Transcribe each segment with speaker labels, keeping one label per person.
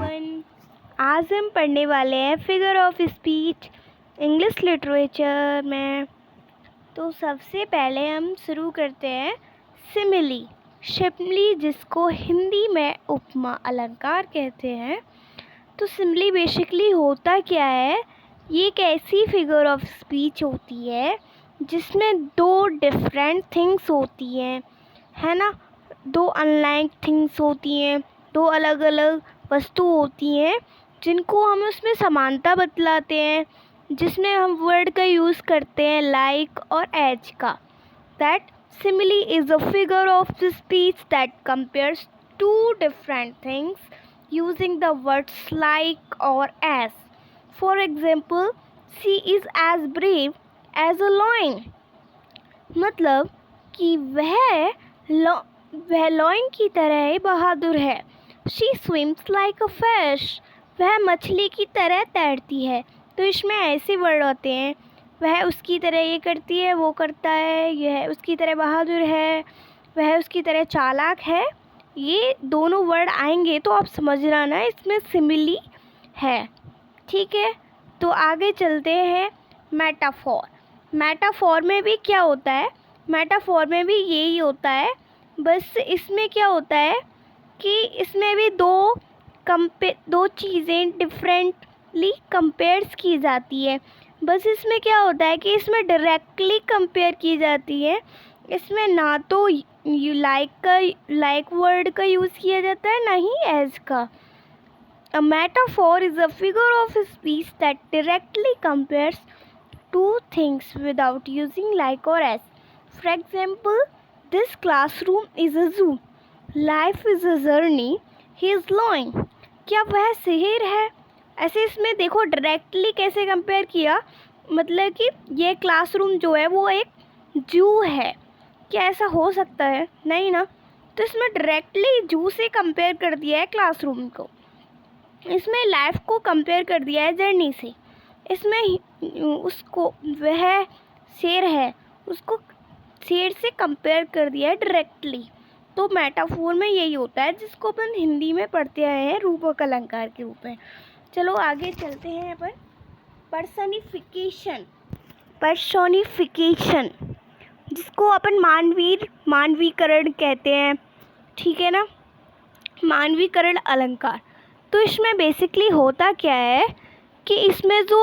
Speaker 1: Everyone, आज हम पढ़ने वाले हैं figure of speech English literature में। तो सबसे पहले हम शुरू करते हैं सिमिली। शिमिली जिसको हिंदी में उपमा अलंकार कहते हैं। तो सिमिली बेसिकली होता क्या है, ये एक ऐसी फिगर ऑफ स्पीच होती है जिसमें दो डिफरेंट थिंग्स होती हैं, है ना। दो अनलाइक थिंग्स होती हैं, दो अलग अलग वस्तु होती हैं जिनको हम उसमें समानता बतलाते हैं, जिसमें हम वर्ड का यूज़ करते हैं लाइक और एज का। That simile is a figure of the speech that compares to different things using the words like और as. For example, she is as brave as a lion. मतलब कि वह lion की तरह ही बहादुर है। She swims like a fish, वह मछली की तरह तैरती है। तो इसमें ऐसे वर्ड होते हैं, वह उसकी तरह ये करती है, वो करता है, यह उसकी तरह बहादुर है, वह उसकी तरह चालाक है। ये दोनों वर्ड आएंगे तो आप समझना ना, इसमें सिमिली है। ठीक है, तो आगे चलते हैं मेटाफोर। मेटाफोर में भी क्या होता है, मेटाफोर में भी यही होता है, बस इसमें क्या होता है कि इसमें भी दो चीज़ें डिफरेंटली कंपेयर्स की जाती है। बस इसमें क्या होता है कि इसमें डायरेक्टली कंपेयर की जाती है। इसमें ना तो लाइक वर्ड का यूज़ किया जाता है, ना ही एज का। A metaphor is a figure of speech that directly compares two things without using like or as. For example, this classroom is a zoo. Life is a journey. He is lying. क्या वह शेर है? ऐसे इसमें देखो directly कैसे compare किया, मतलब कि ये क्लासरूम जो है वो एक जू है। क्या ऐसा हो सकता है? नहीं ना। तो इसमें डायरेक्टली जू से कंपेयर कर दिया है क्लासरूम को। इसमें लाइफ को कंपेयर कर दिया है जर्नी से। इसमें उसको, वह शेर है, उसको शेर से कंपेयर कर दिया है डायरेक्टली। तो मेटाफोर में यही होता है जिसको अपन हिंदी में पढ़ते आए हैं रूपक अलंकार के रूप में। चलो आगे चलते हैं अपन पर्सोनिफिकेशन जिसको अपन मानवीकरण कहते हैं। ठीक है ना, मानवीकरण अलंकार। तो इसमें बेसिकली होता क्या है कि इसमें जो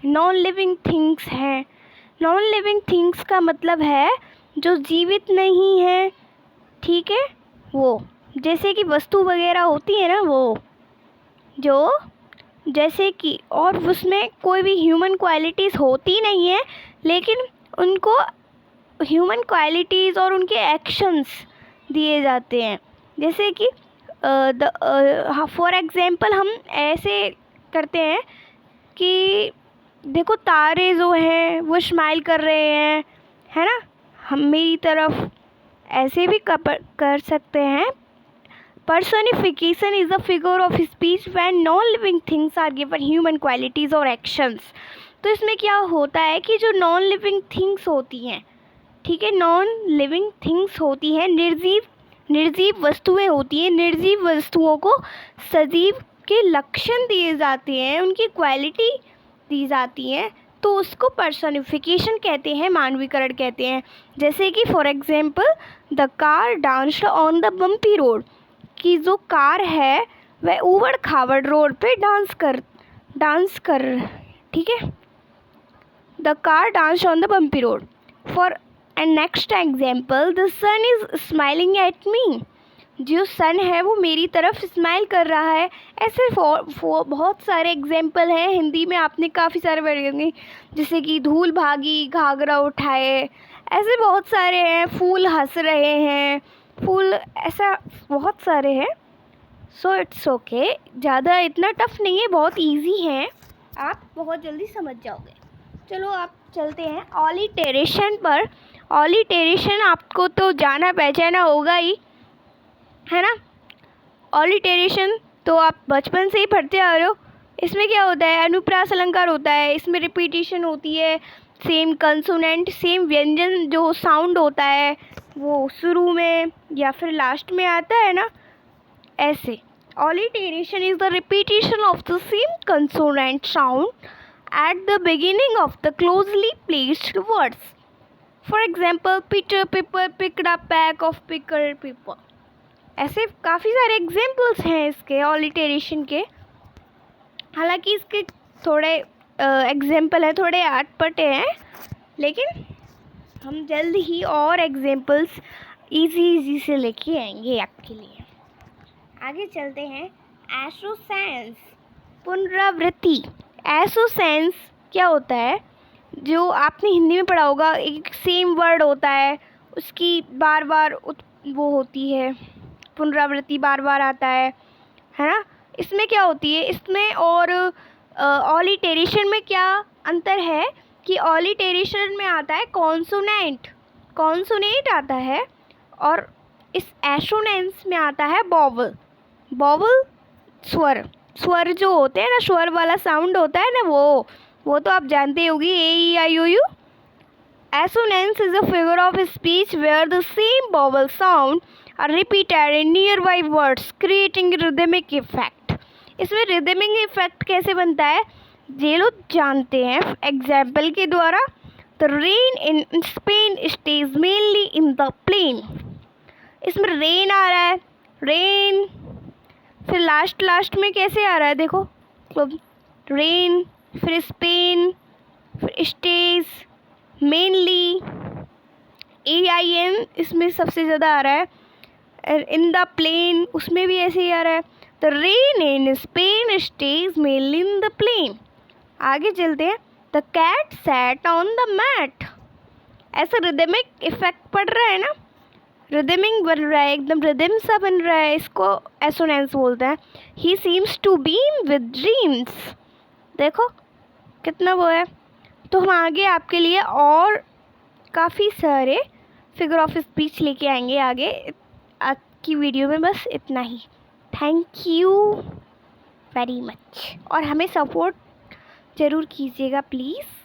Speaker 1: नॉन लिविंग थिंग्स हैं, नॉन लिविंग थिंग्स का मतलब है जो जीवित नहीं है। ठीक है, वो जैसे कि वस्तु वगैरह होती है ना, वो जो जैसे कि, और उसमें कोई भी ह्यूमन क्वालिटीज़ होती नहीं है, लेकिन उनको ह्यूमन क्वालिटीज़ और उनके एक्शंस दिए जाते हैं। जैसे कि फॉर एग्ज़ाम्पल हम ऐसे करते हैं कि देखो तारे जो हैं वो स्माइल कर रहे हैं, है ना, हम मेरी तरफ, ऐसे भी कर सकते हैं। Personification is a figure of speech when non living things are given human qualities और एक्शंस। तो इसमें क्या होता है कि जो नॉन लिविंग थिंग्स होती हैं, ठीक है, नॉन लिविंग थिंग्स होती हैं, निर्जीव वस्तुएं होती हैं, निर्जीव वस्तुओं को सजीव के लक्षण दिए जाते हैं, उनकी क्वालिटी दी जाती है, तो उसको पर्सोनिफिकेशन कहते हैं, मानवीकरण कहते हैं। जैसे कि for example, the car danced on the bumpy road, कि जो कार है वह ऊबड़ खाबड़ रोड पे डांस कर, ठीक है, the car danced on the bumpy road. For and next example, the sun is smiling at me, जो सन है वो मेरी तरफ स्माइल कर रहा है। ऐसे बहुत सारे एग्जाम्पल हैं, हिंदी में आपने काफ़ी सारे वर्ड होंगे, जैसे कि धूल भागी घाघरा उठाए, ऐसे बहुत सारे हैं। फूल हंस रहे हैं, फूल, ऐसा बहुत सारे हैं। सो इट्स ओके, ज़्यादा इतना टफ नहीं है, बहुत इजी है, आप बहुत जल्दी समझ जाओगे। चलो आप चलते हैं ऑलिटेरेशन पर। ऑलिटेरेशन आपको तो जाना पहचाना होगा ही, है ना। ऑलिटेरेशन तो आप बचपन से ही पढ़ते आ रहे हो। इसमें क्या होता है, अनुप्रास अलंकार होता है, इसमें रिपीटिशन होती है, सेम कंसोनेंट, सेम व्यंजन जो साउंड होता है वो शुरू में या फिर लास्ट में आता है ना, ऐसे। Alliteration is the repetition of the same consonant sound at the beginning of the closely placed words. For example, Peter Piper picked a pack of pickled pepper. ऐसे काफ़ी सारे एग्जाम्पल्स हैं इसके ऑलिटेरेशन के। हालांकि इसके थोड़े एग्जाम्पल हैं, थोड़े अटपटे हैं, लेकिन हम जल्द ही और एग्जाम्पल्स इजी से लेके आएंगे आपके लिए। आगे चलते हैं। एसोसेंस, पुनरावृत्ति। एसोसेंस क्या होता है? जो आपने हिंदी में पढ़ा होगा, एक सेम वर्ड होता है, उसकी बार बार वो होती है, पुनरावृत्ति बार बार आता है ना। इसमें क्या होती है, इसमें और ऑलिटेरेशन में क्या अंतर है कि ऑलिटेरेशन में आता है कॉन्सोनेंट आता है, और इस एसोनेंस में आता है बॉवल स्वर जो होते हैं ना, स्वर वाला साउंड होता है ना, वो तो आप जानते होगी, AEIOU। Assonance is a figure of speech where the same vowel sound are repeated in nearby words, creating rhythmic effect। इसमें rhythmic effect कैसे बनता है, ये लोग जानते हैं एग्जाम्पल के द्वारा। The rain in Spain stays mainly in the plain। इसमें रेन आ रहा है, रेन, फिर लास्ट में कैसे आ रहा है, देखो, रेन, फिर स्पेन, फिर स्टेज, मेनली, AIN इसमें सबसे ज़्यादा आ रहा है। इन द प्लेन, उसमें भी ऐसे ही आ रहा है। The rain in Spain stays mainly in the plain. आगे चलते हैं। The cat sat on the mat. ऐसा रिदमिक इफेक्ट पड़ रहा है ना, रिदमिंग बन रहा है, एकदम रिदम सा बन रहा है, इसको एसोनेंस बोलते हैं। He seems to beam with dreams. देखो कितना वो है। तो हम आगे आपके लिए और काफ़ी सारे फिगर ऑफ स्पीच लेके आएंगे आगे। आज की वीडियो में बस इतना ही। थैंक यू वेरी मच, और हमें सपोर्ट ज़रूर कीजिएगा प्लीज़।